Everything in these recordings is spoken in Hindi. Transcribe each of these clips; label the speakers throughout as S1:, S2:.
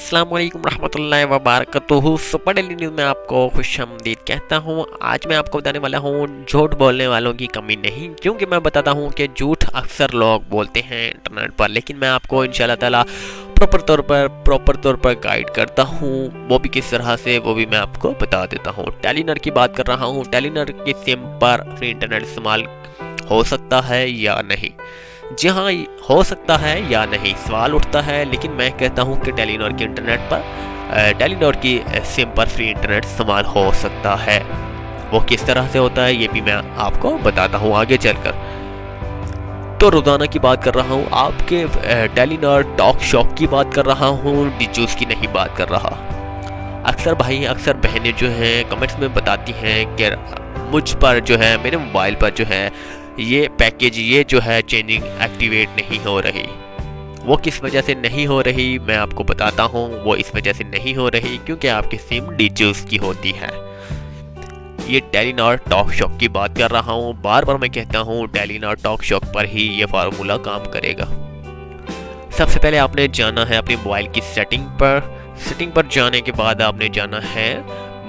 S1: अस्सलाम वालेकुम रहमतुल्लाहि व बरकातुहू। सुपर डेली न्यूज़ में आपको खुशामदीद कहता हूँ। आज मैं आपको बताने वाला हूँ झूठ बोलने वालों की कमी नहीं, क्योंकि मैं बताता हूँ कि झूठ अक्सर लोग बोलते हैं इंटरनेट पर, लेकिन मैं आपको इंशाल्लाह ताला प्रॉपर तौर पर गाइड करता हूँ। वो भी किस तरह से, वो भी मैं आपको बता देता हूँ। टेलीनॉर की बात कर रहा हूँ। टेलीनॉर की सिम पर फ्री इंटरनेट इस्तेमाल हो सकता है या नहीं? जी हाँ, हो सकता है या नहीं सवाल उठता है, लेकिन मैं कहता हूँ कि टेलीनॉर के इंटरनेट पर टेलीनॉर की सिम पर फ्री इंटरनेट इस्तेमाल हो सकता है। वो किस तरह से होता है ये भी मैं आपको बताता हूँ आगे चलकर। तो रोज़ाना की बात कर रहा हूँ, आपके टेलीनॉर टॉक शॉक की बात कर रहा हूँ, डिजूस की नहीं बात कर रहा। अक्सर बहनें जो हैं कमेंट्स में बताती हैं कि मुझ पर जो है, मेरे मोबाइल पर जो है ये पैकेज ये जो है चेंजिंग एक्टिवेट नहीं हो रही। वो किस वजह से नहीं हो रही मैं आपको बताता हूँ। वो इस वजह से नहीं हो रही क्योंकि आपकी सिम डिजूस की होती है। ये टेलीनॉर टॉक शॉक की बात कर रहा हूँ। बार बार मैं कहता हूँ टेलीनॉर टॉक शॉक पर ही ये फार्मूला काम करेगा। सबसे पहले आपने जाना है अपने मोबाइल की सेटिंग पर जाने के बाद आपने जाना है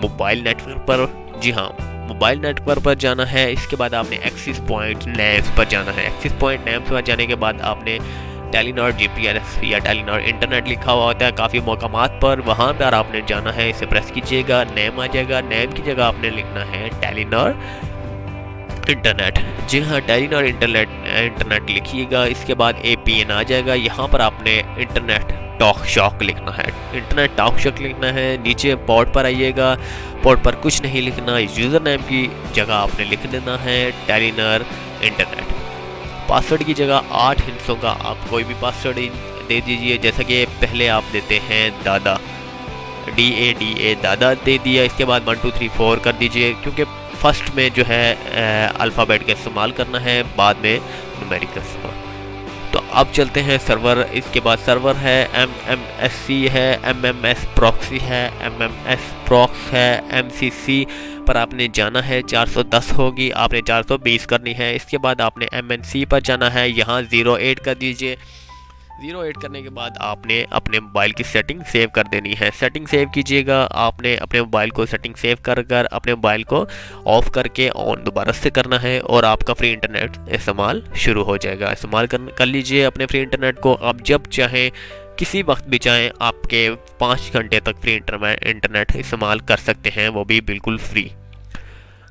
S1: मोबाइल नेटवर्क पर। जी हाँ, मोबाइल नेटवर्क पर जाना है। इसके बाद आपने एक्सेस पॉइंट नेम्स पर जाना है। एक्सेस पॉइंट नेम्स पर जाने के बाद आपने टेलीनॉर जीपीआरएस या टेलीनॉर इंटरनेट लिखा हुआ होता है काफ़ी मकामात पर, वहाँ पर आपने जाना है। इसे प्रेस कीजिएगा, नेम आ जाएगा। नेम की जगह आपने लिखना है टेलीनॉर इंटरनेट। जी हाँ, टेलीनॉर इंटरनेट लिखिएगा। इसके बाद APN आ जाएगा। यहाँ पर आपने इंटरनेट टॉक शॉक लिखना है। इंटरनेट टॉक शॉक लिखना है। नीचे पोर्ट पर आइएगा। पोर्ट पर कुछ नहीं लिखना, यूज़र नेम की जगह आपने लिख देना है टेलीनॉर इंटरनेट। पासवर्ड की जगह 8 हिस्सों का आप कोई भी पासवर्ड दे दीजिए, जैसा कि पहले आप देते हैं दादा, DADA दादा दे दिया। इसके बाद 1 2 3 4 कर दीजिए, क्योंकि फर्स्ट में जो है अल्फ़ाबेट का इस्तेमाल करना है, बाद में न्यूमेरिक का इस्तेमाल। तो अब चलते हैं सर्वर। इसके बाद सर्वर है, MMSC है, MMS प्रॉक्सी है, MMS प्रॉक्स है, MCC पर आपने जाना है। 410 होगी, आपने 420 करनी है। इसके बाद आपने MNC पर जाना है। यहाँ 08 कर दीजिए। 08 करने के बाद आपने अपने मोबाइल की सेटिंग सेव कर देनी है। सेटिंग सेव कीजिएगा। आपने अपने मोबाइल को सेटिंग सेव कर अपने मोबाइल को ऑफ करके ऑन दोबारा से करना है और आपका फ्री इंटरनेट इस्तेमाल शुरू हो जाएगा। इस्तेमाल कर लीजिए अपने फ्री इंटरनेट को। आप जब चाहें, किसी वक्त भी चाहें, आपके 5 घंटे तक फ्री इंटरनेट इस्तेमाल कर सकते हैं, वो भी बिल्कुल फ्री।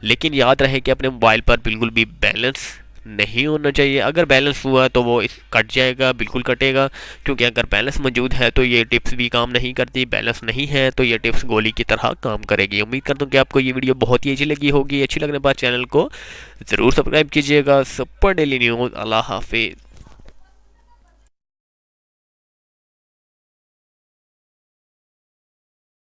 S1: लेकिन याद रहे कि अपने मोबाइल पर बिल्कुल भी बैलेंस नहीं होना चाहिए। अगर बैलेंस हुआ तो वो कट जाएगा, बिल्कुल कटेगा, क्योंकि अगर बैलेंस मौजूद है तो ये टिप्स भी काम नहीं करती। बैलेंस नहीं है तो ये टिप्स गोली की तरह काम करेगी। उम्मीद करता हूँ कि आपको ये वीडियो बहुत ही अच्छी लगी होगी। अच्छी लगने पर चैनल को ज़रूर सब्सक्राइब कीजिएगा। Super daily news. अल्लाह हाफिज़।